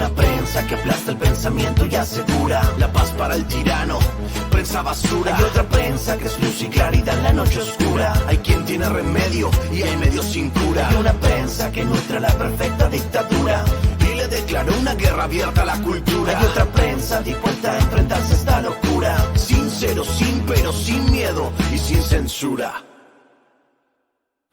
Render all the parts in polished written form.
una prensa que aplasta el pensamiento y asegura la paz para el tirano, prensa basura. Hay otra prensa que es luz y claridad en la noche oscura. Hay quien tiene remedio y hay medio sin cura. Hay una prensa que nutre la perfecta dictadura y le declaró una guerra abierta a la cultura. Hay otra prensa dispuesta a enfrentarse a esta locura, sincero, sin pero, sin miedo y sin censura.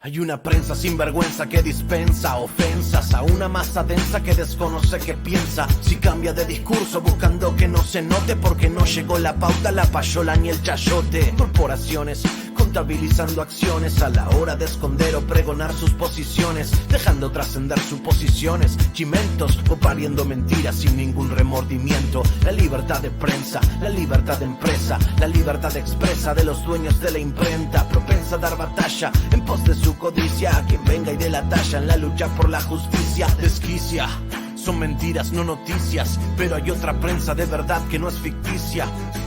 Hay una prensa sin vergüenza que dispensa ofensas a una masa densa que desconoce qué piensa. Si cambia de discurso buscando que no se note, porque no llegó la pauta, la payola ni el chayote. Corporaciones contabilizando acciones a la hora de esconder o pregonar sus posiciones, dejando trascender suposiciones, chimentos o pariendo mentiras sin ningún remordimiento. La libertad de prensa, la libertad de empresa, la libertad expresa de los dueños de la imprenta, propensa a dar batalla en pos de su codicia. A quien venga y dé la talla en la lucha por la justicia desquicia. Son mentiras, no noticias, pero hay otra prensa de verdad que no es ficticia.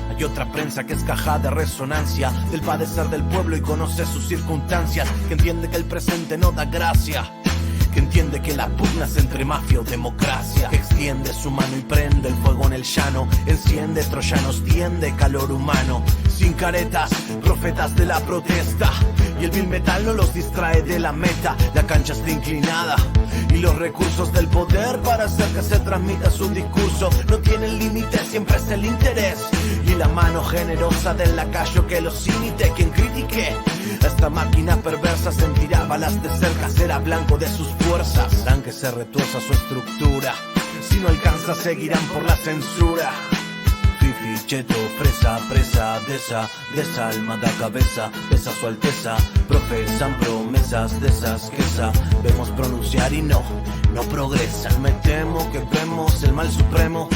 Hay otra prensa que es caja de resonancia del padecer del pueblo y conoce sus circunstancias, que entiende que el presente no da gracia, que entiende que la pugna es entre mafia o democracia, que extiende su mano y prende el fuego en el llano, enciende troyanos, tiende calor humano, sin caretas, profetas de la protesta, y el vil metal no los distrae de la meta. La cancha está inclinada y los recursos del poder para hacer que se transmita su discurso no tienen límite, siempre es el interés y la mano generosa del lacayo que los imite. Quien critique esta máquina perversa sentirá balas de cerca, será blanco de sus fuerzas. Harán que se retuerza su estructura, si no alcanza seguirán por la censura. Fifi, cheto, fresa, presa, de esa alma da cabeza, pesa su alteza, profesan promesas de esas que sabemos pronunciar y no progresan. Me temo que vemos el mal supremo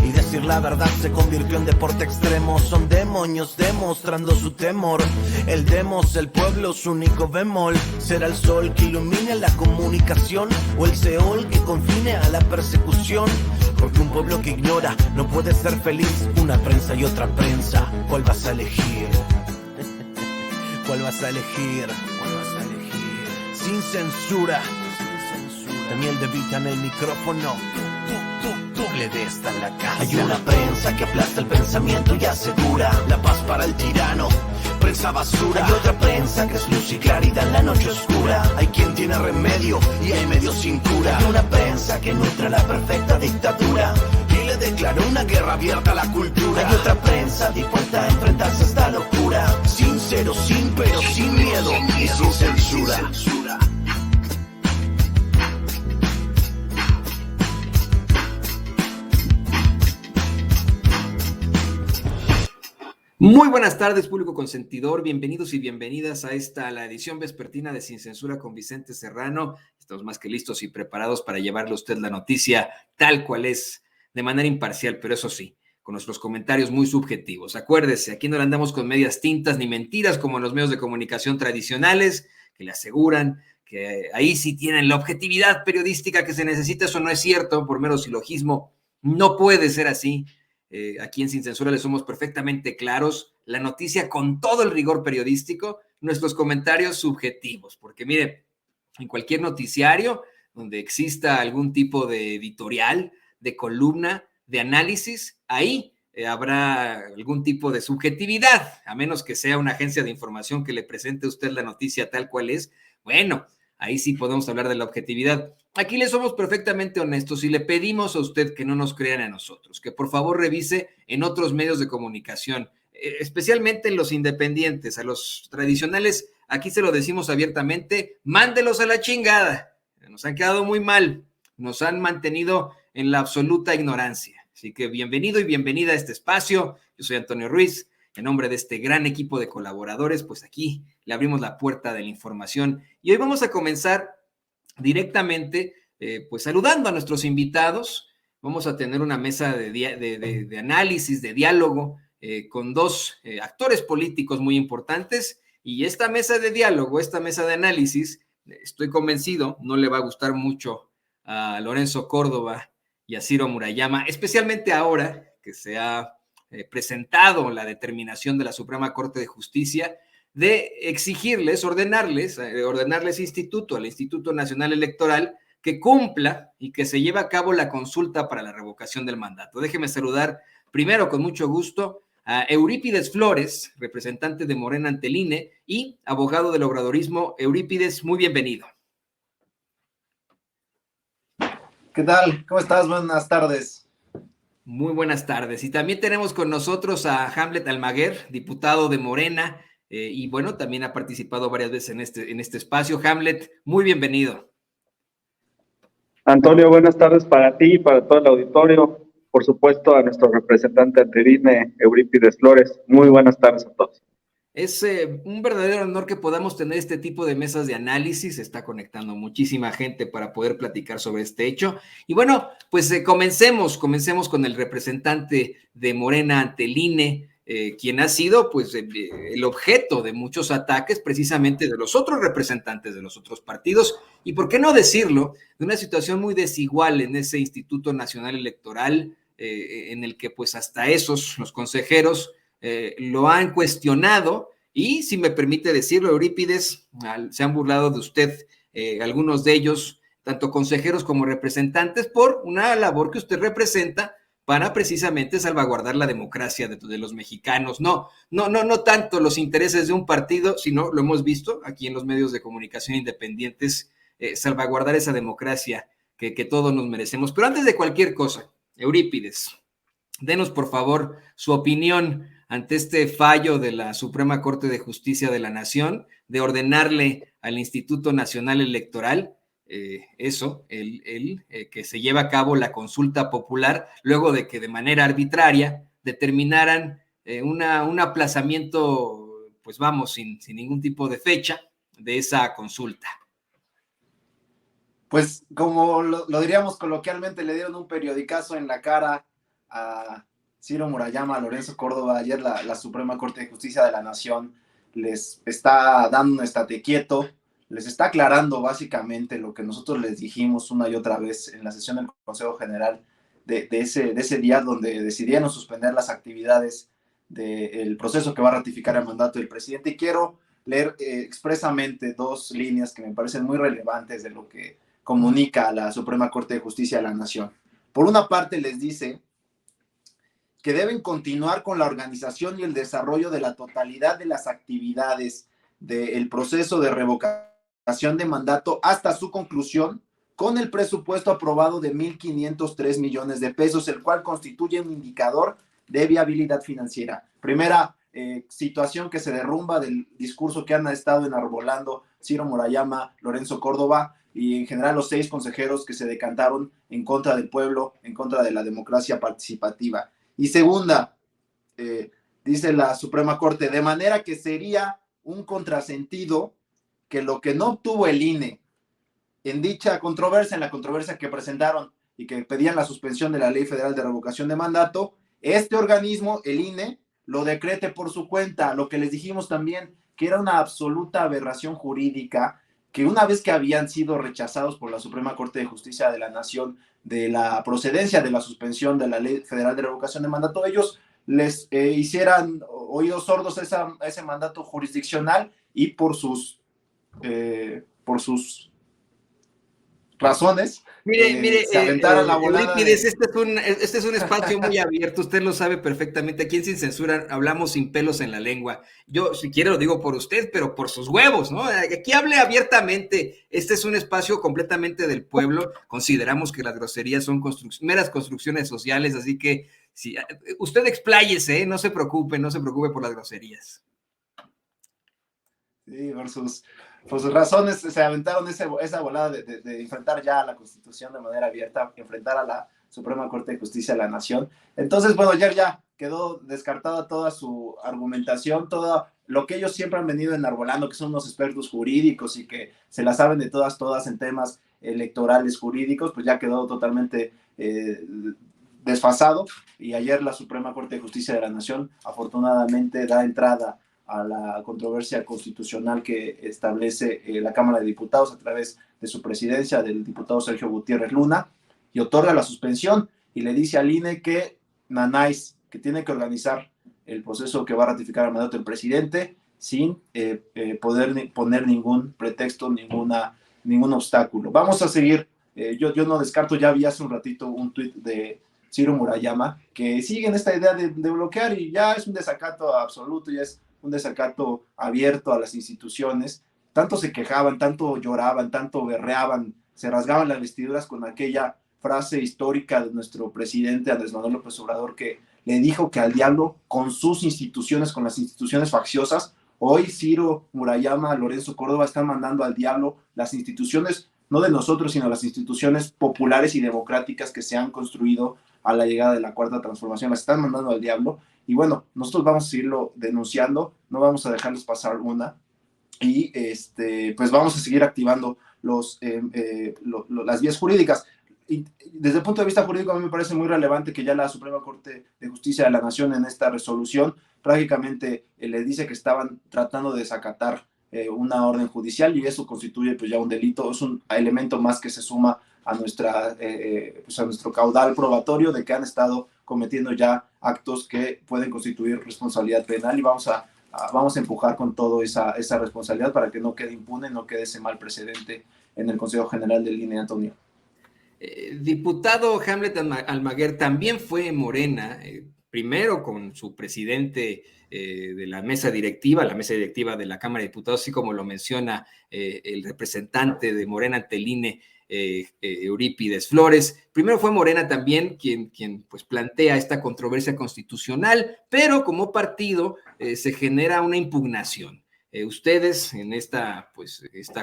y decir la verdad se convirtió en deporte extremo. Son demonios demostrando su temor. El demos, el pueblo, su único bemol. ¿Será el sol que ilumine la comunicación o el Seol que confine a la persecución? Porque un pueblo que ignora no puede ser feliz. Una prensa y otra prensa. ¿Cuál vas a elegir? ¿Cuál vas a elegir? ¿Cuál vas a elegir? Sin censura. Daniel De Vita en el micrófono. De esta en la casa. Hay una prensa que aplasta el pensamiento y asegura la paz para el tirano, prensa basura. Hay otra prensa que es luz y claridad en la noche oscura. Hay quien tiene remedio y hay medio sin cura. Hay una prensa que nutre la perfecta dictadura y le declaró una guerra abierta a la cultura. Hay otra prensa dispuesta a enfrentarse a esta locura, sincero, sin pero, sin miedo y sin censura. Muy buenas tardes, público consentidor. Bienvenidos y bienvenidas a la edición vespertina de Sin Censura con Vicente Serrano. Estamos más que listos y preparados para llevarle a usted la noticia tal cual es, de manera imparcial, pero eso sí, con nuestros comentarios muy subjetivos. Acuérdese, aquí no le andamos con medias tintas ni mentiras como en los medios de comunicación tradicionales, que le aseguran que ahí sí tienen la objetividad periodística que se necesita. Eso no es cierto, por mero silogismo. No puede ser así. Aquí en Sin Censura le somos perfectamente claros, la noticia con todo el rigor periodístico, nuestros comentarios subjetivos, porque mire, en cualquier noticiario donde exista algún tipo de editorial, de columna, de análisis, ahí habrá algún tipo de subjetividad, a menos que sea una agencia de información que le presente a usted la noticia tal cual es. Bueno, ahí sí podemos hablar de la objetividad. Aquí le somos perfectamente honestos y le pedimos a usted que no nos crean a nosotros, que por favor revise en otros medios de comunicación, especialmente en los independientes. A los tradicionales, aquí se lo decimos abiertamente, mándelos a la chingada. Nos han quedado muy mal, nos han mantenido en la absoluta ignorancia. Así que bienvenido y bienvenida a este espacio. Yo soy Antonio Ruiz. En nombre de este gran equipo de colaboradores, pues aquí le abrimos la puerta de la información. Y hoy vamos a comenzar directamente, pues saludando a nuestros invitados. Vamos a tener una mesa de análisis, de diálogo, con dos actores políticos muy importantes. Y esta mesa de diálogo, esta mesa de análisis, estoy convencido, no le va a gustar mucho a Lorenzo Córdoba y a Ciro Murayama, especialmente ahora que se ha presentado la determinación de la Suprema Corte de Justicia de exigirles, ordenarles al Instituto Nacional Electoral, que cumpla y que se lleve a cabo la consulta para la revocación del mandato. Déjeme saludar primero con mucho gusto a Eurípides Flores, representante de Morena ante el INE y abogado del obradorismo. Eurípides, muy bienvenido. ¿Qué tal? ¿Cómo estás? Buenas tardes. Muy buenas tardes. Y también tenemos con nosotros a Hamlet Almaguer, diputado de Morena, y bueno, también ha participado varias veces en este espacio. Hamlet, muy bienvenido. Antonio, buenas tardes para ti y para todo el auditorio. Por supuesto, a nuestro representante ante el INE, Eurípides Flores. Muy buenas tardes a todos. Es un verdadero honor que podamos tener este tipo de mesas de análisis. Se está conectando muchísima gente para poder platicar sobre este hecho. Y bueno, pues comencemos con el representante de Morena ante el INE, quien ha sido pues el objeto de muchos ataques precisamente de los otros representantes de los otros partidos. Y por qué no decirlo, de una situación muy desigual en ese Instituto Nacional Electoral, en el que pues hasta los consejeros, lo han cuestionado y, si me permite decirlo, Eurípides, se han burlado de usted, algunos de ellos, tanto consejeros como representantes, por una labor que usted representa para precisamente salvaguardar la democracia de los mexicanos. No tanto los intereses de un partido, sino, lo hemos visto aquí en los medios de comunicación independientes, salvaguardar esa democracia que todos nos merecemos. Pero antes de cualquier cosa, Eurípides, denos por favor su opinión ante este fallo de la Suprema Corte de Justicia de la Nación de ordenarle al Instituto Nacional Electoral que se lleve a cabo la consulta popular luego de que de manera arbitraria determinaran un aplazamiento, pues vamos, sin ningún tipo de fecha de esa consulta. Pues como lo diríamos coloquialmente, le dieron un periodicazo en la cara a Ciro Murayama, a Lorenzo Córdoba. Ayer la Suprema Corte de Justicia de la Nación les está dando un estate quieto, les está aclarando básicamente lo que nosotros les dijimos una y otra vez en la sesión del Consejo General de ese día, donde decidieron suspender las actividades del proceso que va a ratificar el mandato del presidente. Y quiero leer expresamente dos líneas que me parecen muy relevantes de lo que comunica a la Suprema Corte de Justicia de la Nación. Por una parte, les dice que deben continuar con la organización y el desarrollo de la totalidad de las actividades del proceso de revocación de mandato hasta su conclusión con el presupuesto aprobado de 1,503 millones de pesos, el cual constituye un indicador de viabilidad financiera. Primera situación que se derrumba del discurso que han estado enarbolando Ciro Murayama, Lorenzo Córdoba y en general los 6 consejeros que se decantaron en contra del pueblo, en contra de la democracia participativa. Y segunda, dice la Suprema Corte, de manera que sería un contrasentido que lo que no obtuvo el INE en dicha controversia, en la controversia que presentaron y que pedían la suspensión de la Ley Federal de Revocación de Mandato, este organismo, el INE, lo decrete por su cuenta. Lo que les dijimos también, que era una absoluta aberración jurídica, que una vez que habían sido rechazados por la Suprema Corte de Justicia de la Nación de la procedencia de la suspensión de la Ley Federal de Revocación de Mandato, ellos les hicieran oídos sordos a ese mandato jurisdiccional y por sus razones, mire, se aventaran la volada. Eurípides, este es un espacio muy abierto, usted lo sabe perfectamente. Aquí en Sin Censura hablamos sin pelos en la lengua. Yo, si quiere, lo digo por usted, pero por sus huevos, ¿no? Aquí hable abiertamente. Este es un espacio completamente del pueblo. Consideramos que las groserías son meras construcciones sociales, así que si, usted expláyese, no se preocupe por las groserías. Sí, por sus razones se aventaron esa volada de enfrentar ya a la Constitución de manera abierta, enfrentar a la Suprema Corte de Justicia de la Nación. Entonces, bueno, ayer ya quedó descartada toda su argumentación, todo lo que ellos siempre han venido enarbolando, que son unos expertos jurídicos y que se la saben de todas en temas electorales jurídicos, pues ya quedó totalmente desfasado. Y ayer la Suprema Corte de Justicia de la Nación afortunadamente da entrada a la controversia constitucional que establece la Cámara de Diputados a través de su presidencia, del diputado Sergio Gutiérrez Luna, y otorga la suspensión y le dice al INE que que tiene que organizar el proceso que va a ratificar el mandato del presidente sin poder poner ningún pretexto, ningún obstáculo. Vamos a seguir yo no descarto, ya vi hace un ratito un tuit de Ciro Murayama, que siguen esta idea de bloquear, y ya es un desacato absoluto, ya es un desacato abierto a las instituciones. Tanto se quejaban, tanto lloraban, tanto berreaban, se rasgaban las vestiduras con aquella frase histórica de nuestro presidente Andrés Manuel López Obrador, que le dijo que al diablo con sus instituciones, con las instituciones facciosas. Hoy Ciro Murayama, Lorenzo Córdoba están mandando al diablo las instituciones, no de nosotros, sino las instituciones populares y democráticas que se han construido a la llegada de la Cuarta Transformación. Las están mandando al diablo, y bueno, nosotros vamos a seguirlo denunciando, no vamos a dejarles pasar una, y pues vamos a seguir activando las vías jurídicas. Y desde el punto de vista jurídico, a mí me parece muy relevante que ya la Suprema Corte de Justicia de la Nación, en esta resolución, prácticamente le dice que estaban tratando de desacatar una orden judicial, y eso constituye pues ya un delito, es un elemento más que se suma a nuestro caudal probatorio de que han estado cometiendo ya actos que pueden constituir responsabilidad penal, y vamos a empujar con todo esa responsabilidad para que no quede impune, no quede ese mal precedente en el Consejo General del INE, Antonio. Diputado Hamlet Almaguer también fue Morena, primero con su presidente de la mesa directiva de la Cámara de Diputados, así como lo menciona el representante de Morena ante el INE, Eurípides Flores. Primero fue Morena también quien pues plantea esta controversia constitucional, pero como partido se genera una impugnación. Ustedes en esta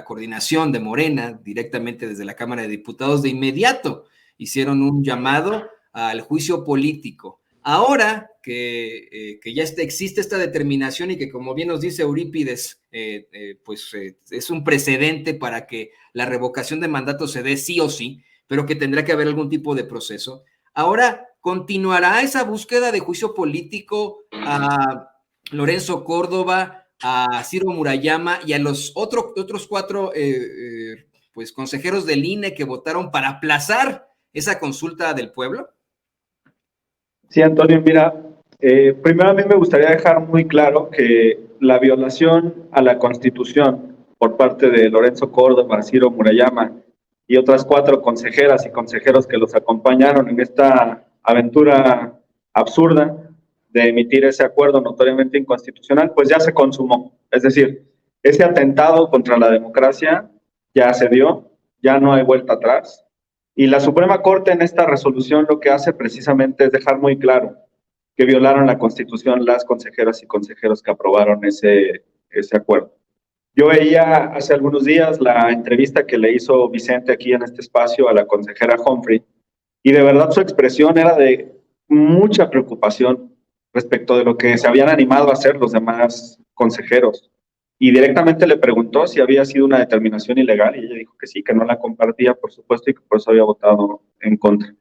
coordinación de Morena, directamente desde la Cámara de Diputados, de inmediato hicieron un llamado al juicio político. Ahora que ya existe esta determinación, y que, como bien nos dice Eurípides, es un precedente para que la revocación de mandato se dé sí o sí, pero que tendrá que haber algún tipo de proceso. Ahora, ¿continuará esa búsqueda de juicio político a Lorenzo Córdoba, a Ciro Murayama y a los otros 4 consejeros del INE que votaron para aplazar esa consulta del pueblo? Sí, Antonio, mira, primero a mí me gustaría dejar muy claro que la violación a la Constitución por parte de Lorenzo Córdoba, Ciro Murayama y otras 4 consejeras y consejeros que los acompañaron en esta aventura absurda de emitir ese acuerdo notoriamente inconstitucional, pues ya se consumó. Es decir, ese atentado contra la democracia ya se dio, ya no hay vuelta atrás. Y la Suprema Corte en esta resolución lo que hace precisamente es dejar muy claro que violaron la Constitución las consejeras y consejeros que aprobaron ese acuerdo. Yo veía hace algunos días la entrevista que le hizo Vicente aquí en este espacio a la consejera Humphrey, y de verdad su expresión era de mucha preocupación respecto de lo que se habían animado a hacer los demás consejeros. Y directamente le preguntó si había sido una determinación ilegal, y ella dijo que sí, que no la compartía, por supuesto, y que por eso había votado en contra.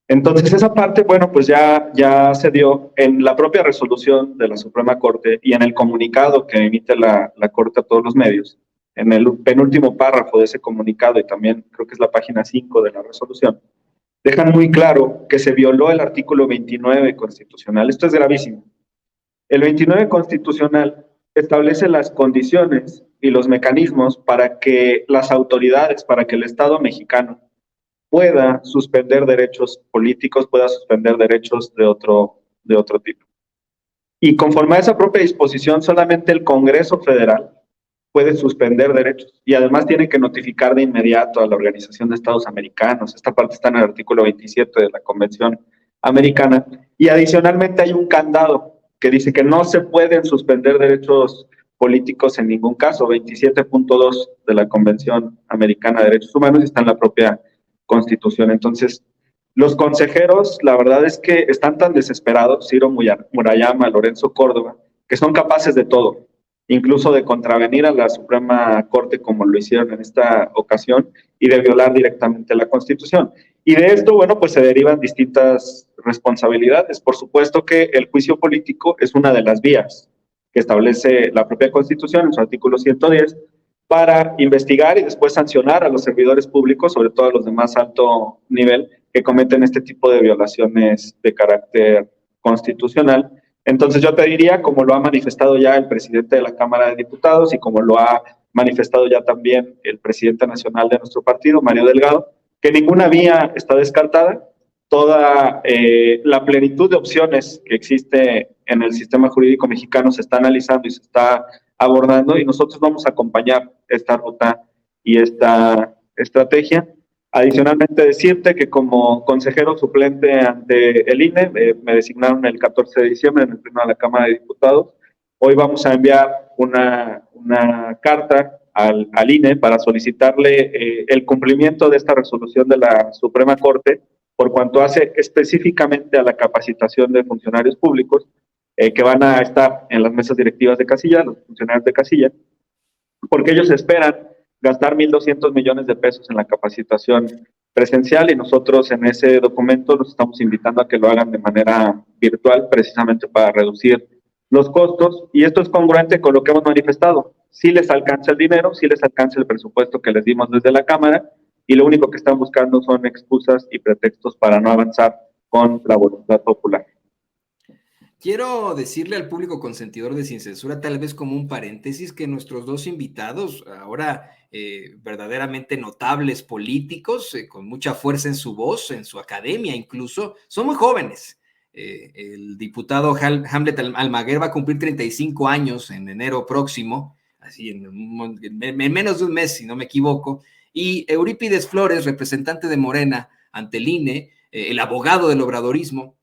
Entonces, esa parte, bueno, pues ya se dio en la propia resolución de la Suprema Corte y en el comunicado que emite la Corte a todos los medios. En el penúltimo párrafo de ese comunicado, y también creo que es la página 5 de la resolución, dejan muy claro que se violó el artículo 29 constitucional. Esto es gravísimo. El 29 constitucional establece las condiciones y los mecanismos para que las autoridades, para que el Estado mexicano pueda suspender derechos políticos, pueda suspender derechos de otro tipo. Y conforme a esa propia disposición, solamente el Congreso Federal puede suspender derechos, y además tiene que notificar de inmediato a la Organización de Estados Americanos. Esta parte está en el artículo 27 de la Convención Americana, y adicionalmente hay un candado que dice que no se pueden suspender derechos políticos en ningún caso, 27.2 de la Convención Americana de Derechos Humanos, y está en la propia Constitución. Entonces, los consejeros, la verdad es que están tan desesperados, Ciro Murayama, Lorenzo Córdoba, que son capaces de todo, incluso de contravenir a la Suprema Corte como lo hicieron en esta ocasión, y de violar directamente la Constitución. Y de esto, bueno, pues se derivan distintas responsabilidades. Por supuesto que el juicio político es una de las vías que establece la propia Constitución en su artículo 110 para investigar y después sancionar a los servidores públicos, sobre todo a los de más alto nivel, que cometen este tipo de violaciones de carácter constitucional. Entonces yo te diría, como lo ha manifestado ya el presidente de la Cámara de Diputados y como lo ha manifestado ya también el presidente nacional de nuestro partido, Mario Delgado, que ninguna vía está descartada, toda la plenitud de opciones que existe en el sistema jurídico mexicano se está analizando y se está abordando, y nosotros vamos a acompañar esta ruta y esta estrategia. Adicionalmente, decirte que como consejero suplente ante el INE, me designaron el 14 de diciembre en el Pleno de la Cámara de Diputados. Hoy vamos a enviar una carta al INE para solicitarle el cumplimiento de esta resolución de la Suprema Corte por cuanto hace específicamente a la capacitación de funcionarios públicos que van a estar en las mesas directivas de casilla, los funcionarios de casilla, porque ellos esperan gastar 1.200 millones de pesos en la capacitación presencial, y nosotros en ese documento los estamos invitando a que lo hagan de manera virtual, precisamente para reducir los costos, y esto es congruente con lo que hemos manifestado. Sí les alcanza el dinero, sí les alcanza el presupuesto que les dimos desde la Cámara, y lo único que están buscando son excusas y pretextos para no avanzar con la voluntad popular. Quiero decirle al público consentidor de Sin Censura, tal vez como un paréntesis, que nuestros dos invitados, ahora verdaderamente notables políticos, con mucha fuerza en su voz, en su academia incluso, son muy jóvenes. El diputado Hamlet Almaguer va a cumplir 35 años en enero próximo, así en menos de un mes, si no me equivoco, y Eurípides Flores, representante de Morena ante el INE, el abogado del obradorismo,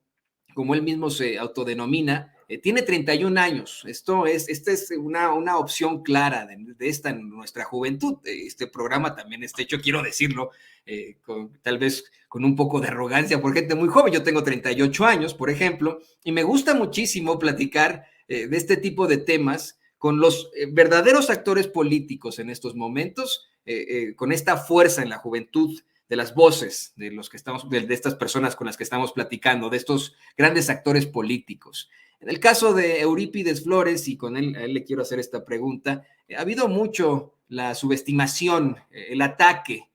como él mismo se autodenomina, tiene 31 años. Esta es una opción clara de esta en nuestra juventud. Este programa también está hecho, quiero decirlo, tal vez con un poco de arrogancia por gente muy joven. Yo tengo 38 años, por ejemplo, y me gusta muchísimo platicar de este tipo de temas con los verdaderos actores políticos en estos momentos, con esta fuerza en la juventud, de las voces de los que estamos, de estas personas con las que estamos platicando, de estos grandes actores políticos. En el caso de Eurípides Flores, y con él, a él le quiero hacer esta pregunta, ha habido mucho la subestimación, el ataque,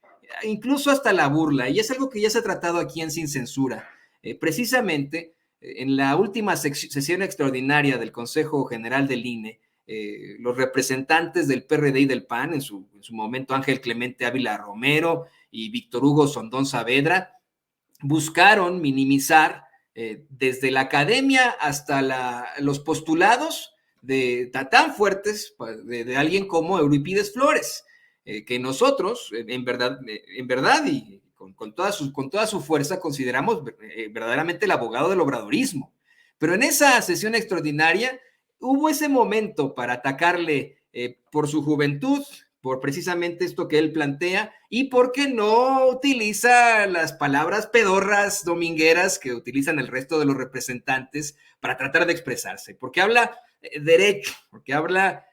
incluso hasta la burla, y es algo que ya se ha tratado aquí en Sin Censura. Precisamente, en la última sesión extraordinaria del Consejo General del INE, los representantes del PRD y del PAN, en su momento Ángel Clemente Ávila Romero y Víctor Hugo Sondón Saavedra, buscaron minimizar desde la academia hasta los postulados tan fuertes de alguien como Eurípides Flores, que nosotros, en verdad y con toda su fuerza, consideramos verdaderamente el abogado del obradorismo. Pero en esa sesión extraordinaria hubo ese momento para atacarle por su juventud, por precisamente esto que él plantea, y porque no utiliza las palabras pedorras domingueras que utilizan el resto de los representantes para tratar de expresarse, porque habla derecho, porque habla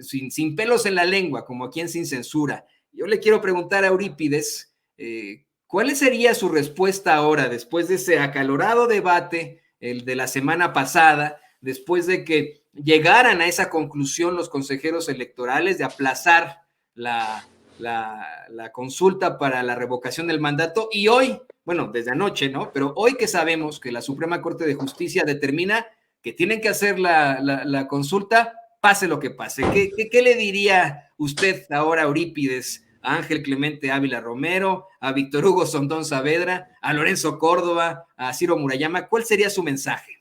sin pelos en la lengua, como aquí en Sin Censura. Yo le quiero preguntar a Eurípides, ¿cuál sería su respuesta ahora, después de ese acalorado debate, el de la semana pasada, después de que llegaran a esa conclusión los consejeros electorales de aplazar la consulta para la revocación del mandato, y hoy, bueno, desde anoche, ¿no? Pero hoy que sabemos que la Suprema Corte de Justicia determina que tienen que hacer la consulta, pase lo que pase. ¿Qué le diría usted ahora, Eurípides, a Ángel Clemente Ávila Romero, a Víctor Hugo Sondón Saavedra, a Lorenzo Córdoba, a Ciro Murayama? ¿Cuál sería su mensaje?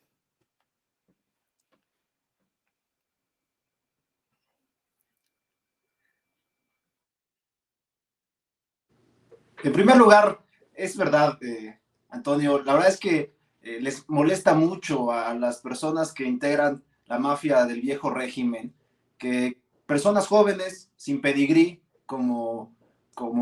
En primer lugar, es verdad, Antonio, la verdad es que les molesta mucho a las personas que integran la mafia del viejo régimen, que personas jóvenes, sin pedigrí, como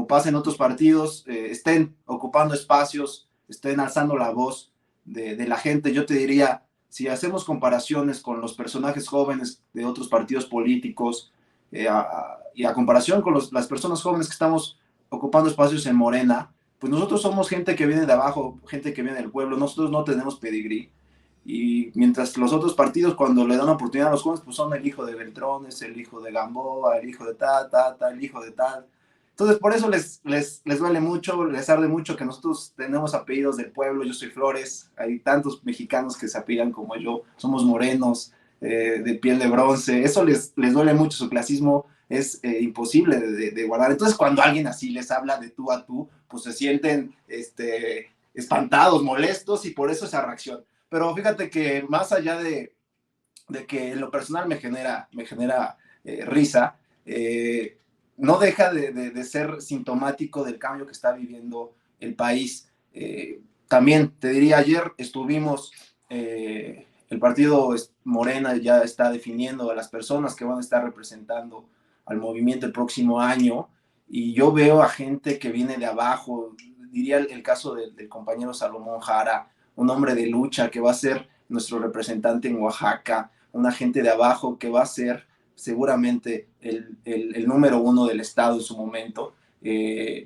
pasa en otros partidos, estén ocupando espacios, estén alzando la voz de la gente. Yo te diría, si hacemos comparaciones con los personajes jóvenes de otros partidos políticos, y a comparación con las personas jóvenes que estamos ocupando espacios en Morena, pues nosotros somos gente que viene de abajo, gente que viene del pueblo, nosotros no tenemos pedigrí, y mientras los otros partidos, cuando le dan oportunidad a los jóvenes, pues son el hijo de Beltrones, el hijo de Gamboa, el hijo de tal, el hijo de tal. Entonces por eso les duele mucho, les arde mucho que nosotros tenemos apellidos del pueblo. Yo soy Flores, hay tantos mexicanos que se apellidan como yo, somos morenos, de piel de bronce. Eso les duele mucho, su clasismo es imposible de guardar. Entonces, cuando alguien así les habla de tú a tú, pues se sienten espantados, molestos, y por eso esa reacción. Pero fíjate que más allá de que en lo personal me genera risa, no deja de ser sintomático del cambio que está viviendo el país. También te diría, ayer estuvimos, el partido Morena ya está definiendo a las personas que van a estar representando al movimiento el próximo año, y yo veo a gente que viene de abajo. Diría el caso del compañero Salomón Jara, un hombre de lucha que va a ser nuestro representante en Oaxaca, una gente de abajo que va a ser seguramente el número 1 del estado en su momento.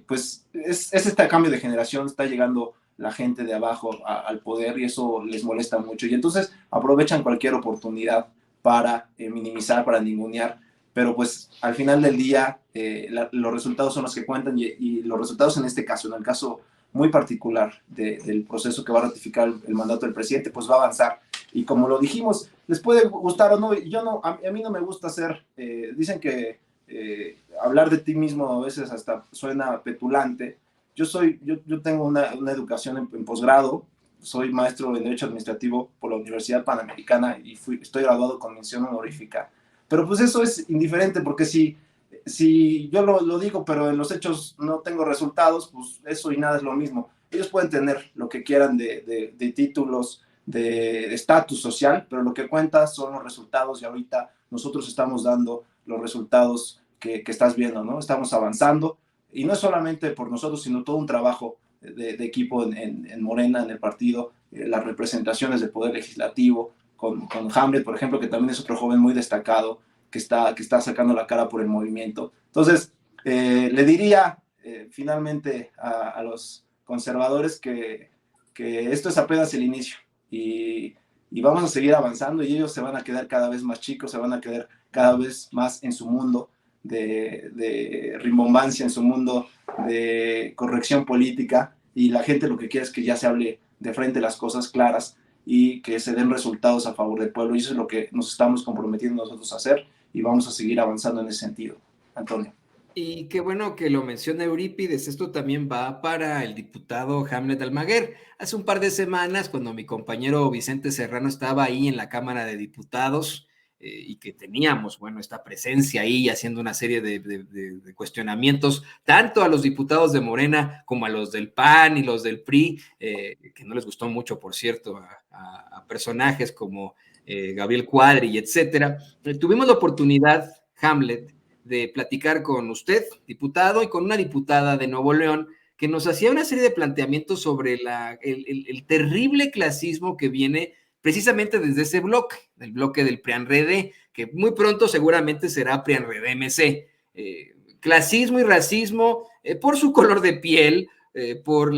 Pues es este cambio de generación, está llegando la gente de abajo al poder, y eso les molesta mucho, y entonces aprovechan cualquier oportunidad para minimizar, para ningunear, pero pues al final del día los resultados son los que cuentan, y los resultados en este caso, en el caso muy particular del proceso que va a ratificar el mandato del presidente, pues va a avanzar. Y como lo dijimos, les puede gustar o no, a mí no me gusta hacer, dicen que hablar de ti mismo a veces hasta suena petulante. Yo tengo una educación en posgrado, soy maestro en Derecho Administrativo por la Universidad Panamericana, y estoy graduado con mención honorífica. Pero pues eso es indiferente, porque si yo lo digo, pero en los hechos no tengo resultados, pues eso y nada es lo mismo. Ellos pueden tener lo que quieran de títulos, de estatus social, pero lo que cuenta son los resultados, y ahorita nosotros estamos dando los resultados que estás viendo, ¿no? Estamos avanzando, y no es solamente por nosotros, sino todo un trabajo de equipo en Morena, en el partido, las representaciones del Poder Legislativo, con Hamlet, por ejemplo, que también es otro joven muy destacado, que está sacando la cara por el movimiento. Entonces, le diría finalmente a los conservadores que esto es apenas el inicio, y vamos a seguir avanzando, y ellos se van a quedar cada vez más chicos, se van a quedar cada vez más en su mundo de rimbombancia, en su mundo de corrección política, y la gente lo que quiere es que ya se hable de frente las cosas claras y que se den resultados a favor del pueblo, y eso es lo que nos estamos comprometiendo nosotros a hacer, y vamos a seguir avanzando en ese sentido. Antonio. Y qué bueno que lo menciona Eurípides, esto también va para el diputado Hamlet Almaguer. Hace un par de semanas, cuando mi compañero Vicente Serrano estaba ahí en la Cámara de Diputados, y que teníamos, bueno, esta presencia ahí haciendo una serie de cuestionamientos, tanto a los diputados de Morena como a los del PAN y los del PRI, que no les gustó mucho, por cierto, a personajes como Gabriel Cuadri y etcétera. Tuvimos la oportunidad, Hamlet, de platicar con usted, diputado, y con una diputada de Nuevo León, que nos hacía una serie de planteamientos sobre el terrible clasismo que viene precisamente desde ese bloque, del bloque del PRIAN-RD, que muy pronto seguramente será PRIAN-RD-MC. Clasismo y racismo por su color de piel, por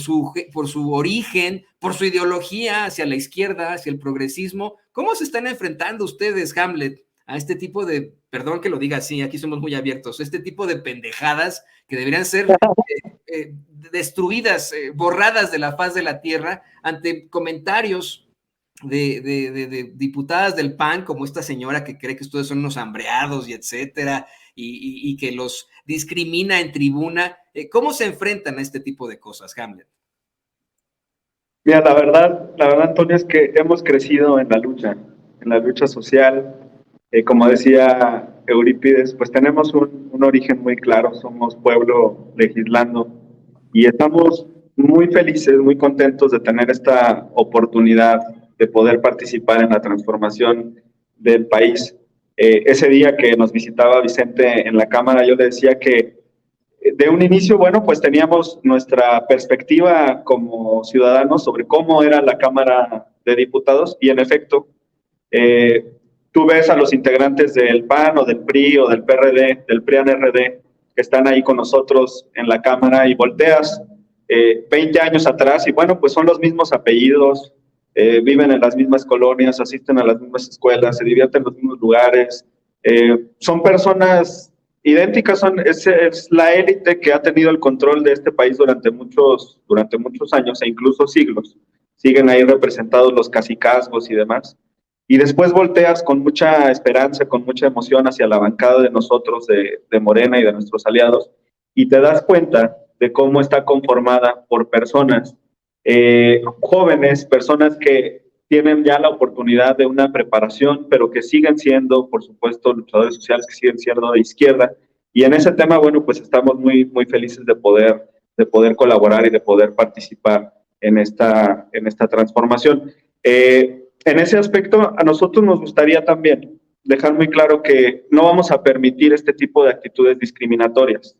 su origen, por su ideología hacia la izquierda, hacia el progresismo. ¿Cómo se están enfrentando ustedes, Hamlet, a este tipo de, perdón que lo diga así, aquí somos muy abiertos, este tipo de pendejadas que deberían ser destruidas, borradas de la faz de la tierra, ante comentarios de diputadas del PAN, como esta señora que cree que ustedes son unos hambreados y etcétera, y que los discrimina en tribuna? ¿Cómo se enfrentan a este tipo de cosas, Hamlet? Mira, la verdad, Antonio, es que hemos crecido en la lucha social. Como decía Eurípides, pues tenemos un origen muy claro, somos pueblo legislando, y estamos muy felices, muy contentos de tener esta oportunidad de poder participar en la transformación del país. Ese día que nos visitaba Vicente en la Cámara, yo le decía que de un inicio, bueno, pues teníamos nuestra perspectiva como ciudadanos sobre cómo era la Cámara de Diputados, y en efecto, tú ves a los integrantes del PAN o del PRI o del PRD, del PRIAN-RD, que están ahí con nosotros en la Cámara, y volteas 20 años atrás, y bueno, pues son los mismos apellidos, viven en las mismas colonias, asisten a las mismas escuelas, se divierten en los mismos lugares, son personas idénticas, es la élite que ha tenido el control de este país durante muchos años e incluso siglos. Siguen ahí representados los cacicazgos y demás. y después volteas con mucha esperanza, con mucha emoción hacia la bancada de nosotros, de Morena y de nuestros aliados, y te das cuenta de cómo está conformada por personas jóvenes, personas que tienen ya la oportunidad de una preparación, pero que siguen siendo, por supuesto, luchadores sociales, que siguen siendo de izquierda. Y en ese tema, bueno, pues estamos muy, muy felices de poder colaborar y de poder participar en esta transformación. En ese aspecto, a nosotros nos gustaría también dejar muy claro que no vamos a permitir este tipo de actitudes discriminatorias.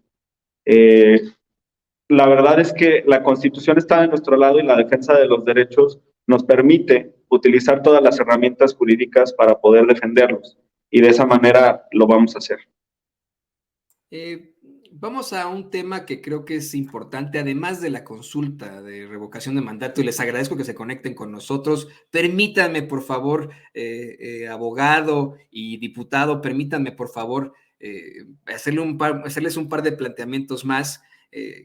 La verdad es que la Constitución está de nuestro lado y la defensa de los derechos nos permite utilizar todas las herramientas jurídicas para poder defenderlos, y de esa manera lo vamos a hacer. Vamos a un tema que creo que es importante, además de la consulta de revocación de mandato, y les agradezco que se conecten con nosotros. Permítanme, por favor, abogado y diputado, permítanme, por favor, hacerles un par de planteamientos más.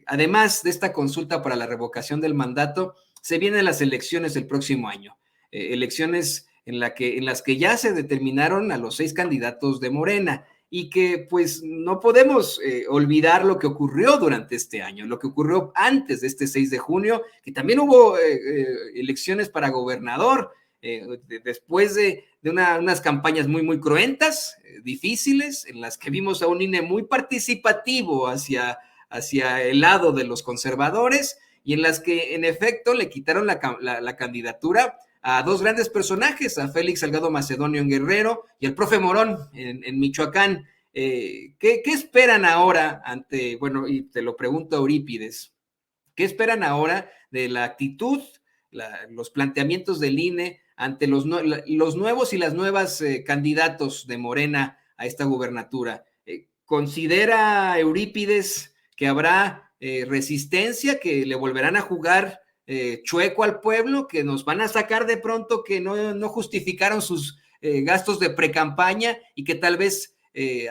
Además de esta consulta para la revocación del mandato, se vienen las elecciones del próximo año, elecciones en las que ya se determinaron a los 6 candidatos de Morena, y que pues no podemos olvidar lo que ocurrió durante este año, lo que ocurrió antes de este 6 de junio, que también hubo elecciones para gobernador, después de unas campañas muy, muy cruentas, difíciles, en las que vimos a un INE muy participativo hacia el lado de los conservadores, y en las que en efecto le quitaron la candidatura a 2 grandes personajes, a Félix Salgado Macedonio en Guerrero y al profe Morón en Michoacán. ¿Qué esperan ahora bueno, y te lo pregunto a Eurípides, qué esperan ahora de la actitud, los planteamientos del INE ante los nuevos y las nuevas candidatos de Morena a esta gubernatura? ¿Considera Eurípides que habrá resistencia, que le volverán a jugar chueco al pueblo, que nos van a sacar de pronto que no justificaron sus gastos de precampaña y que tal vez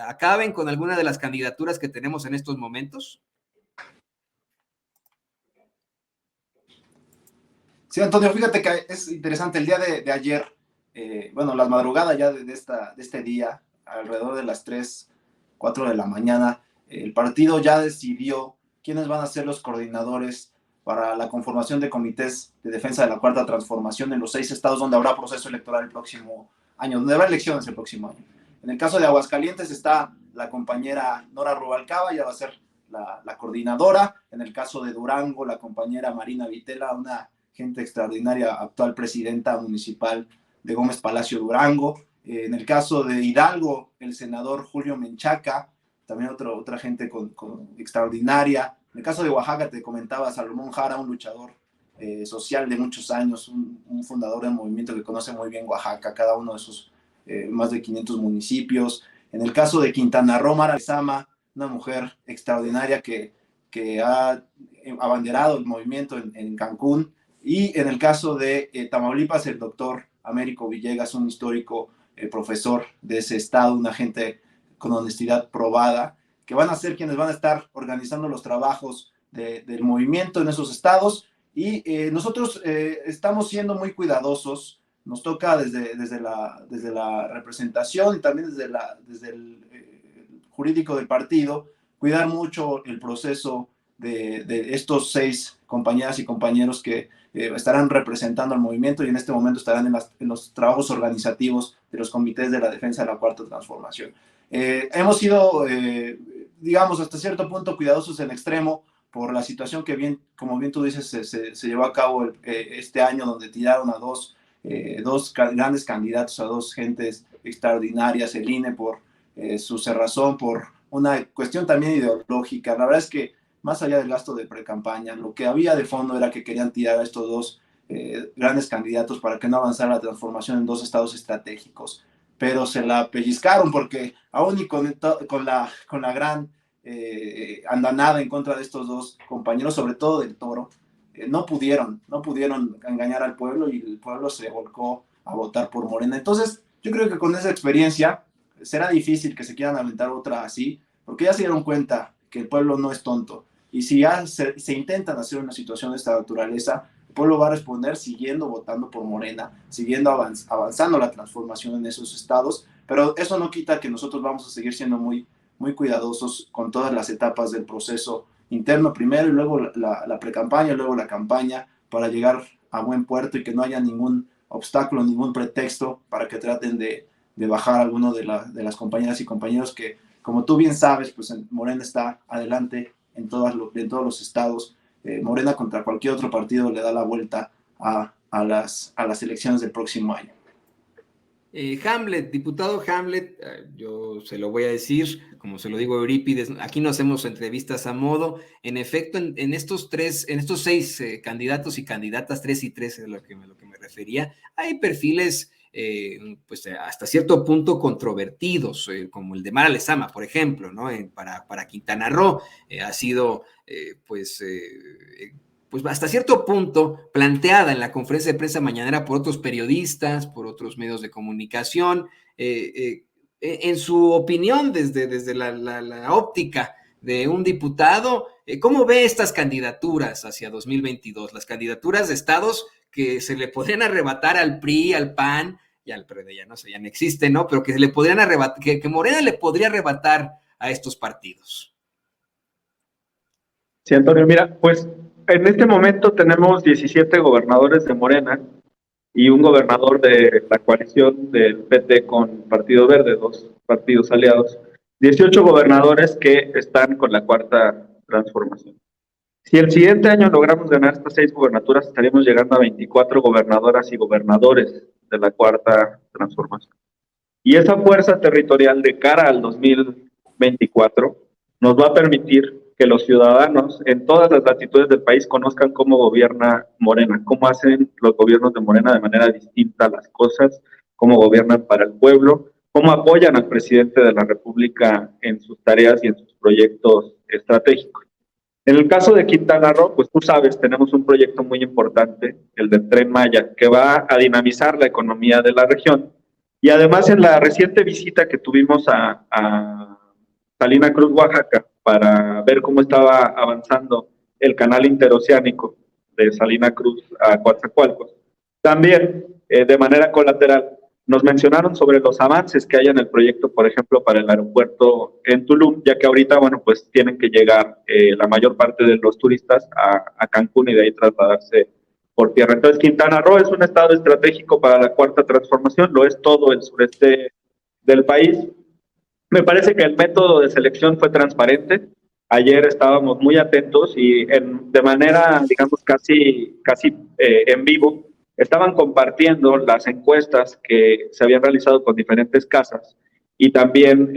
acaben con alguna de las candidaturas que tenemos en estos momentos? Sí, Antonio, fíjate que es interesante. El día de ayer, bueno, las madrugadas ya de este día, alrededor de las 3, 4 de la mañana, el partido ya decidió quiénes van a ser los coordinadores para la conformación de comités de defensa de la Cuarta Transformación en los 6 estados donde habrá proceso electoral el próximo año, donde habrá elecciones el próximo año. En el caso de Aguascalientes está la compañera Nora Rubalcaba, ya va a ser la coordinadora. En el caso de Durango, la compañera Marina Vitela, una gente extraordinaria, actual presidenta municipal de Gómez Palacio Durango. En el caso de Hidalgo, el senador Julio Menchaca, también otra gente extraordinaria. En el caso de Oaxaca, te comentaba Salomón Jara, un luchador social de muchos años, un fundador del movimiento que conoce muy bien Oaxaca, cada uno de sus más de 500 municipios. En el caso de Quintana Roo, Mara Lezama, una mujer extraordinaria que ha abanderado el movimiento en Cancún. Y en el caso de Tamaulipas, el doctor Américo Villegas, un histórico profesor de ese estado, una gente con honestidad probada, que van a ser quienes van a estar organizando los trabajos del movimiento en esos estados. Y nosotros estamos siendo muy cuidadosos. Nos toca desde la representación y también desde el jurídico del partido cuidar mucho el proceso de estos 6 compañeras y compañeros que estarán representando al movimiento y en este momento estarán en los trabajos organizativos de los comités de la defensa de la Cuarta Transformación. Hemos sido, digamos, hasta cierto punto cuidadosos en extremo por la situación que como bien tú dices, se llevó a cabo este año, donde tiraron a dos grandes candidatos, a 2 gentes extraordinarias, el INE por su cerrazón, por una cuestión también ideológica. La verdad es que más allá del gasto de precampaña, lo que había de fondo era que querían tirar a estos 2 grandes candidatos para que no avanzara la transformación en 2 estados estratégicos, pero se la pellizcaron porque aún y con la gran andanada en contra de estos 2 compañeros, sobre todo del Toro, no pudieron engañar al pueblo y el pueblo se volcó a votar por Morena. Entonces, yo creo que con esa experiencia será difícil que se quieran aventar otra así, porque ya se dieron cuenta que el pueblo no es tonto. Y si ya se intentan hacer una situación de esta naturaleza, pueblo va a responder siguiendo votando por Morena, siguiendo avanzando la transformación en esos estados, pero eso no quita que nosotros vamos a seguir siendo muy, muy cuidadosos con todas las etapas del proceso interno primero y luego la pre-campaña, luego la campaña, para llegar a buen puerto y que no haya ningún obstáculo, ningún pretexto para que traten de bajar a alguno de las compañeras y compañeros que, como tú bien sabes, pues Morena está adelante en todos los estados. Morena contra cualquier otro partido le da la vuelta a las elecciones del próximo año. Hamlet, diputado Hamlet, yo se lo voy a decir, como se lo digo a Eurípides, aquí no hacemos entrevistas a modo. En efecto, en estos 6 candidatos y candidatas, 3 y 3 es lo que me refería, hay perfiles pues hasta cierto punto controvertidos, como el de Mara Lezama, por ejemplo, ¿no? Para Quintana Roo ha sido pues hasta cierto punto planteada en la conferencia de prensa mañanera por otros periodistas, por otros medios de comunicación, en su opinión desde la óptica de un diputado. ¿Cómo ve estas candidaturas hacia 2022? Las candidaturas de estados que se le podrían arrebatar al PRI, al PAN, y al PRD ya no existe, ¿no? Pero que se le podrían arrebatar, que Morena le podría arrebatar a estos partidos. Sí, Antonio, mira, pues en este momento tenemos 17 gobernadores de Morena y un gobernador de la coalición del PT con Partido Verde, 2 partidos aliados. 18 gobernadores que están con la Cuarta Transformación. Si el siguiente año logramos ganar estas 6 gubernaturas, estaríamos llegando a 24 gobernadoras y gobernadores de la Cuarta Transformación. Y esa fuerza territorial de cara al 2024 nos va a permitir que los ciudadanos en todas las latitudes del país conozcan cómo gobierna Morena, cómo hacen los gobiernos de Morena de manera distinta las cosas, cómo gobiernan para el pueblo, cómo apoyan al presidente de la República en sus tareas y en sus proyectos estratégicos. En el caso de Quintana Roo, pues tú sabes, tenemos un proyecto muy importante, el del Tren Maya, que va a dinamizar la economía de la región. Y además, en la reciente visita que tuvimos a Salina Cruz, Oaxaca, para ver cómo estaba avanzando el canal interoceánico de Salina Cruz a Coatzacoalcos, también de manera colateral nos mencionaron sobre los avances que hay en el proyecto, por ejemplo, para el aeropuerto en Tulum, ya que ahorita, bueno, pues tienen que llegar la mayor parte de los turistas a Cancún y de ahí trasladarse por tierra. Entonces, Quintana Roo es un estado estratégico para la Cuarta Transformación, lo es todo el sureste del país. Me parece que el método de selección fue transparente. Ayer estábamos muy atentos y de manera, digamos, casi en vivo, estaban compartiendo las encuestas que se habían realizado con diferentes casas y también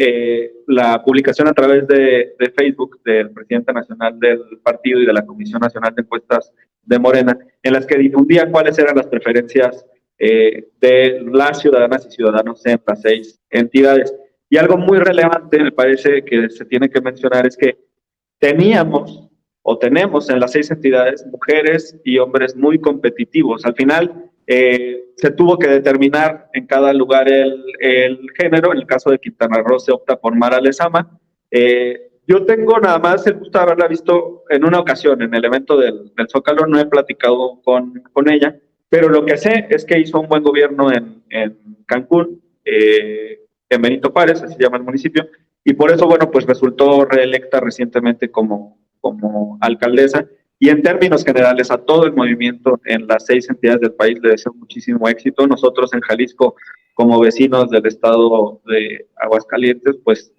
la publicación a través de Facebook del presidente nacional del partido y de la Comisión Nacional de Encuestas de Morena, en las que difundía cuáles eran las preferencias de las ciudadanas y ciudadanos en las 6 entidades. Y algo muy relevante, me parece que se tiene que mencionar, es que teníamos o tenemos en las 6 entidades mujeres y hombres muy competitivos. Al final se tuvo que determinar en cada lugar el género. En el caso de Quintana Roo se opta por Mara Lezama. Yo tengo nada más el gusto de haberla visto en una ocasión en el evento del Zócalo. No he platicado con ella, pero lo que sé es que hizo un buen gobierno en Cancún, en Benito Juárez, así se llama el municipio, y por eso, bueno, pues resultó reelecta recientemente como alcaldesa. Y en términos generales, a todo el movimiento en las 6 entidades del país le deseo muchísimo éxito. Nosotros en Jalisco, como vecinos del estado de Aguascalientes, pues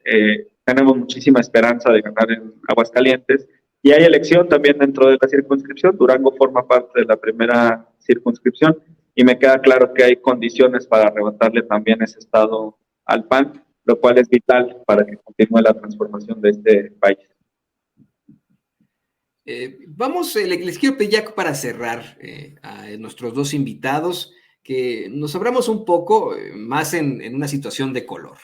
tenemos muchísima esperanza de ganar en Aguascalientes. Y hay elección también dentro de la circunscripción. Durango forma parte de la primera circunscripción y me queda claro que hay condiciones para arrebatarle también ese estado al PAN, lo cual es vital para que continúe la transformación de este país. Les quiero pedir ya para cerrar a nuestros 2 invitados que nos abramos un poco más en una situación de color.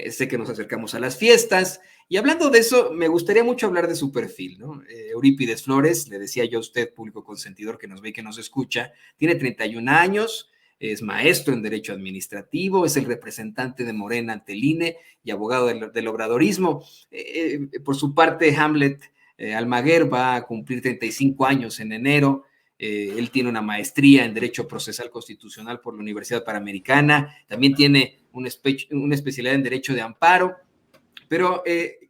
Sé que nos acercamos a las fiestas y hablando de eso, me gustaría mucho hablar de su perfil, ¿no? Eurípides Flores, le decía yo a usted, público consentidor que nos ve y que nos escucha, tiene 31 años, es maestro en Derecho Administrativo, es el representante de Morena ante el INE y abogado del obradorismo. Por su parte, Hamlet Almaguer va a cumplir 35 años en enero. Él tiene una maestría en Derecho Procesal Constitucional por la Universidad Panamericana, también tiene una especialidad en Derecho de Amparo, pero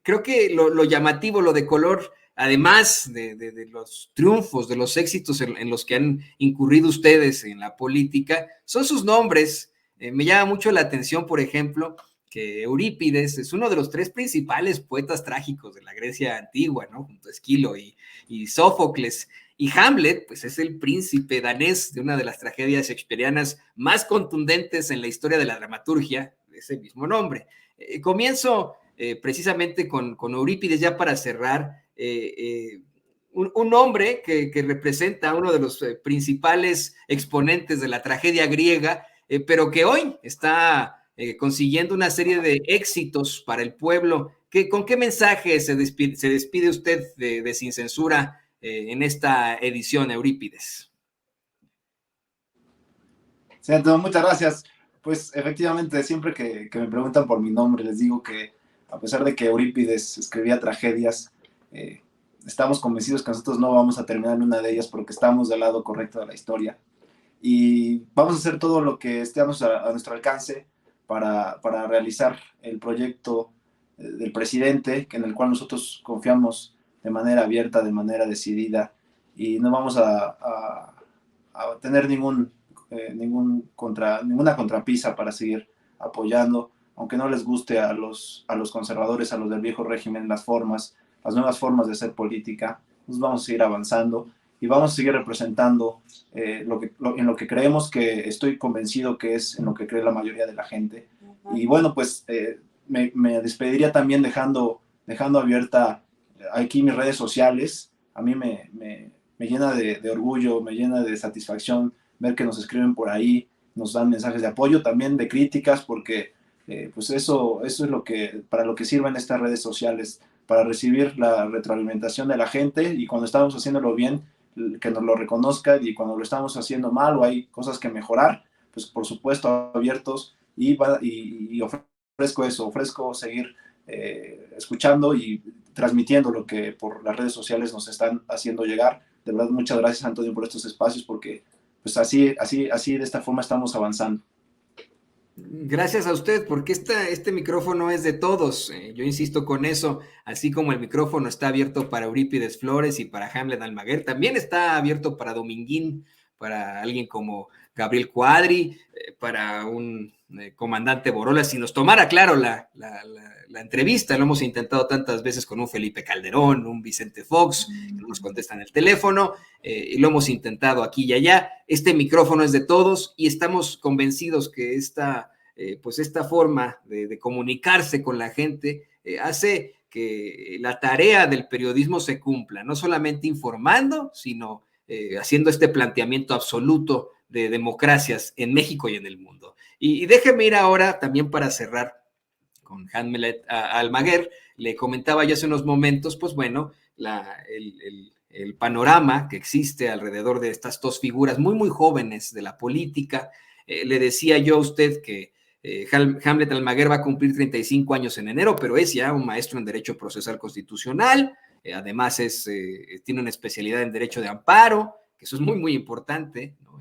creo que lo llamativo, lo de color, además de los triunfos, de los éxitos en los que han incurrido ustedes en la política, son sus nombres. Me llama mucho la atención, por ejemplo, que Eurípides es uno de los 3 principales poetas trágicos de la Grecia antigua, ¿no? Junto a Esquilo y Sófocles. Y Hamlet, pues es el príncipe danés de una de las tragedias shakespearianas más contundentes en la historia de la dramaturgia, de ese mismo nombre. Comienzo precisamente con Eurípides, ya para cerrar, un hombre que representa a uno de los principales exponentes de la tragedia griega, pero que hoy está consiguiendo una serie de éxitos para el pueblo. ¿Con qué mensaje se despide usted de Sin Censura en esta edición, Eurípides? Sí, Antonio, muchas gracias. Pues efectivamente, siempre que me preguntan por mi nombre, les digo que a pesar de que Eurípides escribía tragedias, estamos convencidos que nosotros no vamos a terminar en una de ellas porque estamos del lado correcto de la historia. Y vamos a hacer todo lo que estemos a nuestro alcance para realizar el proyecto del presidente, en el cual nosotros confiamos de manera abierta, de manera decidida, y no vamos a tener ninguna contrapisa para seguir apoyando, aunque no les guste a los conservadores, a los del viejo régimen, las nuevas formas de hacer política. Nos vamos a seguir avanzando y vamos a seguir representando en lo que creemos, que estoy convencido que es en lo que cree la mayoría de la gente. Y bueno, pues me despediría también dejando abierta aquí mis redes sociales. A mí me llena de orgullo, me llena de satisfacción ver que nos escriben por ahí, nos dan mensajes de apoyo, también de críticas, porque pues eso es para lo que sirven estas redes sociales, para recibir la retroalimentación de la gente, y cuando estamos haciéndolo bien, que nos lo reconozcan, y cuando lo estamos haciendo mal o hay cosas que mejorar, pues por supuesto abiertos, y ofrezco seguir escuchando y transmitiendo lo que por las redes sociales nos están haciendo llegar. De verdad, muchas gracias, Antonio, por estos espacios, porque pues así de esta forma estamos avanzando. Gracias a usted, porque este micrófono es de todos. Yo insisto con eso, así como el micrófono está abierto para Eurípides Flores y para Hamlet Almaguer, también está abierto para Dominguín, para alguien como Gabriel Cuadri, para un comandante Borola. Si nos tomara, claro, la entrevista, lo hemos intentado tantas veces con un Felipe Calderón, un Vicente Fox, que no nos contestan el teléfono, y lo hemos intentado aquí y allá. Este micrófono es de todos y estamos convencidos que esta forma de comunicarse con la gente hace que la tarea del periodismo se cumpla, no solamente informando, sino haciendo este planteamiento absoluto de democracias en México y en el mundo. Y déjeme ir ahora también para cerrar con Hamlet Almaguer. Le comentaba ya hace unos momentos, pues bueno, el panorama que existe alrededor de estas 2 figuras muy, muy jóvenes de la política. Le decía yo a usted que Hamlet Almaguer va a cumplir 35 años en enero, pero es ya un maestro en Derecho Procesal Constitucional. Además, tiene una especialidad en Derecho de Amparo, que eso es muy, muy importante, ¿no?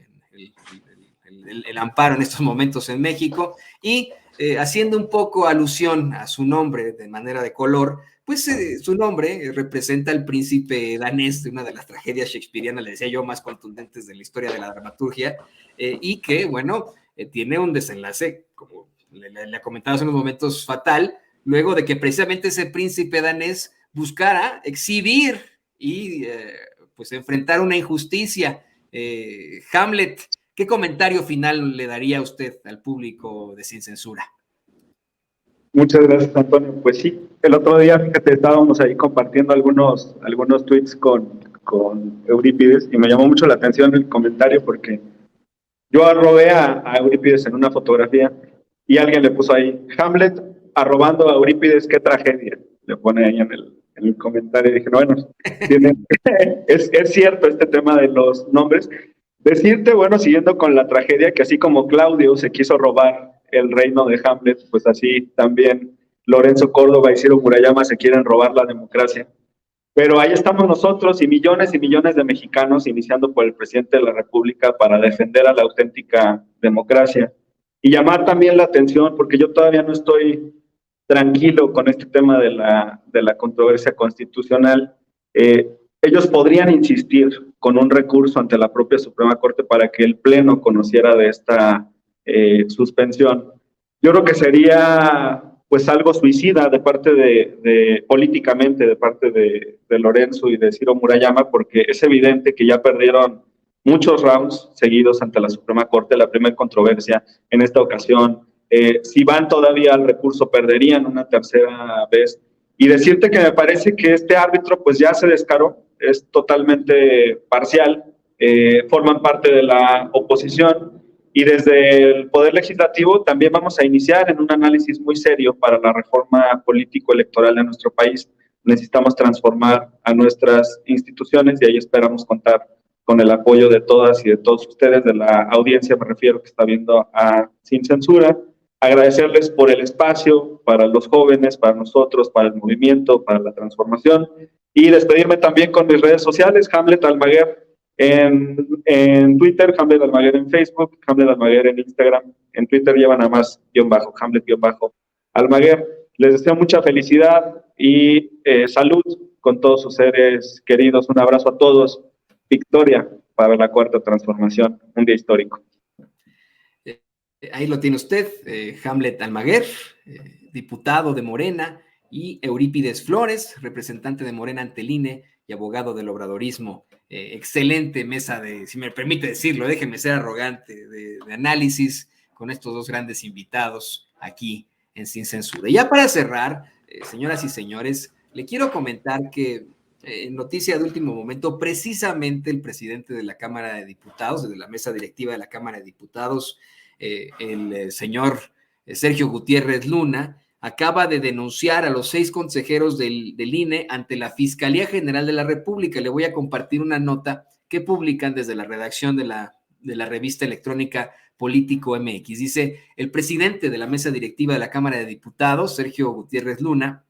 El amparo en estos momentos en México. Y haciendo un poco alusión a su nombre de manera de color, pues su nombre representa al príncipe danés de una de las tragedias shakespearianas, le decía yo, más contundentes de la historia de la dramaturgia, y que, bueno, tiene un desenlace, como le comentaba hace unos momentos, fatal, luego de que precisamente ese príncipe danés buscara exhibir y pues enfrentar una injusticia. Hamlet, ¿qué comentario final le daría usted al público de Sin Censura? Muchas gracias, Antonio. Pues sí, el otro día, fíjate, estábamos ahí compartiendo algunos tweets con Eurípides, y me llamó mucho la atención el comentario, porque yo arrobé a Eurípides en una fotografía y alguien le puso ahí, Hamlet arrobando a Eurípides, qué tragedia, le pone ahí en el comentario, y dije, bueno, es cierto este tema de los nombres. Decirte, bueno, siguiendo con la tragedia, que así como Claudio se quiso robar el reino de Hamlet, pues así también Lorenzo Córdoba y Ciro Murayama se quieren robar la democracia. Pero ahí estamos nosotros y millones de mexicanos, iniciando por el presidente de la República, para defender a la auténtica democracia. Y llamar también la atención, porque yo todavía no estoy tranquilo con este tema de la controversia constitucional. Ellos podrían insistir con un recurso ante la propia Suprema Corte para que el Pleno conociera de esta suspensión. Yo creo que sería pues algo suicida de parte políticamente, de parte de Lorenzo y de Ciro Murayama, porque es evidente que ya perdieron muchos rounds seguidos ante la Suprema Corte, la primera controversia en esta ocasión. Si van todavía al recurso, perderían una tercera vez. Y decirte que me parece que este árbitro pues ya se descaró, es totalmente parcial, forman parte de la oposición, y desde el Poder Legislativo también vamos a iniciar en un análisis muy serio para la reforma político-electoral de nuestro país. Necesitamos transformar a nuestras instituciones y ahí esperamos contar con el apoyo de todas y de todos ustedes, de la audiencia, me refiero, que está viendo a Sin Censura. Agradecerles por el espacio para los jóvenes, para nosotros, para el movimiento, para la transformación, y despedirme también con mis redes sociales, Hamlet Almaguer en Twitter, Hamlet Almaguer en Facebook, Hamlet Almaguer en Instagram. En Twitter llevan a más Hamlet-Almaguer. Les deseo mucha felicidad y salud con todos sus seres queridos. Un abrazo a todos. Victoria para la Cuarta Transformación, un día histórico. Ahí lo tiene usted, Hamlet Almaguer, diputado de Morena, y Eurípides Flores, representante de Morena ante el INE y abogado del obradorismo. Excelente mesa de, si me permite decirlo, déjenme ser arrogante, de análisis con estos dos grandes invitados aquí en Sin Censura. Y ya para cerrar, señoras y señores, le quiero comentar que noticia de último momento, precisamente el presidente de la Cámara de Diputados, de la mesa directiva de la Cámara de Diputados, el señor Sergio Gutiérrez Luna, acaba de denunciar a los 6 consejeros del INE ante la Fiscalía General de la República. Le voy a compartir una nota que publican desde la redacción de la revista electrónica Político MX. Dice, el presidente de la mesa directiva de la Cámara de Diputados, Sergio Gutiérrez Luna,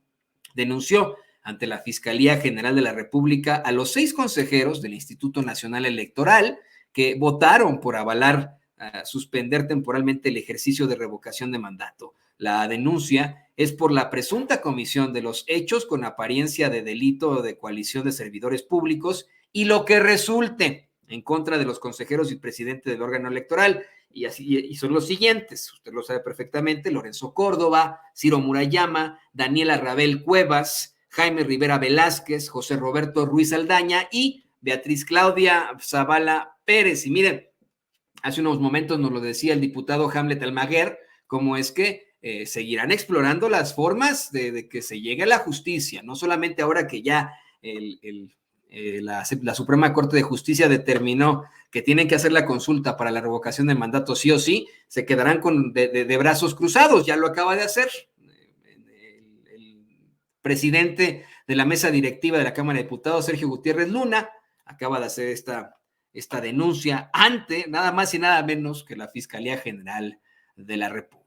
denunció ante la Fiscalía General de la República a los 6 consejeros del Instituto Nacional Electoral que votaron por avalar suspender temporalmente el ejercicio de revocación de mandato. La denuncia es por la presunta comisión de los hechos con apariencia de delito de coalición de servidores públicos y lo que resulte en contra de los consejeros y presidente del órgano electoral. Y son los siguientes, usted lo sabe perfectamente: Lorenzo Córdoba, Ciro Murayama, Daniela Rabel Cuevas, Jaime Rivera Velázquez, José Roberto Ruiz Aldaña y Beatriz Claudia Zavala Pérez. Y miren, hace unos momentos nos lo decía el diputado Hamlet Almaguer, cómo es que seguirán explorando las formas de que se llegue a la justicia, no solamente ahora que ya la Suprema Corte de Justicia determinó que tienen que hacer la consulta para la revocación de mandato sí o sí, se quedarán de brazos cruzados, ya lo acaba de hacer el presidente de la mesa directiva de la Cámara de Diputados, Sergio Gutiérrez Luna, acaba de hacer esta denuncia ante nada más y nada menos que la Fiscalía General de la República.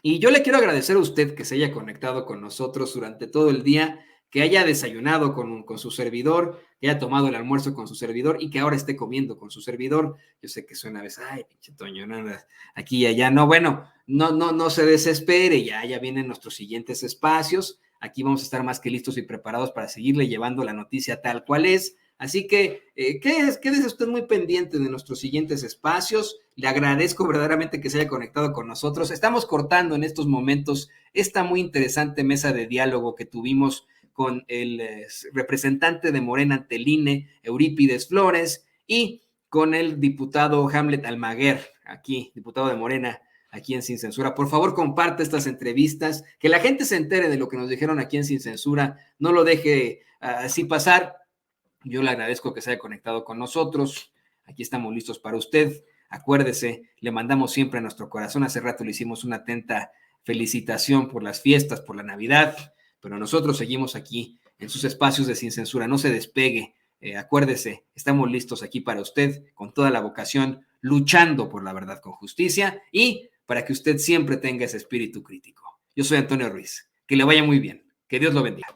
Y yo le quiero agradecer a usted que se haya conectado con nosotros durante todo el día, que haya desayunado con su servidor, que haya tomado el almuerzo con su servidor y que ahora esté comiendo con su servidor. Yo sé que suena a veces, ay, pinche Toño, nada, aquí y allá. No, bueno, no se desespere, ya vienen nuestros siguientes espacios. Aquí vamos a estar más que listos y preparados para seguirle llevando la noticia tal cual es. Así que quédese usted muy pendiente de nuestros siguientes espacios. Le agradezco verdaderamente que se haya conectado con nosotros. Estamos cortando en estos momentos esta muy interesante mesa de diálogo que tuvimos con el representante de Morena ante el INE, Eurípides Flores, y con el diputado Hamlet Almaguer, aquí, diputado de Morena, aquí en Sin Censura. Por favor, comparte estas entrevistas, que la gente se entere de lo que nos dijeron aquí en Sin Censura, no lo deje así pasar. Yo le agradezco que se haya conectado con nosotros. Aquí estamos listos para usted. Acuérdese, le mandamos siempre a nuestro corazón. Hace rato le hicimos una atenta felicitación por las fiestas, por la Navidad, pero nosotros seguimos aquí en sus espacios de Sin Censura. No se despegue. Acuérdese, estamos listos aquí para usted con toda la vocación, luchando por la verdad con justicia y para que usted siempre tenga ese espíritu crítico. Yo soy Antonio Ruiz. Que le vaya muy bien. Que Dios lo bendiga.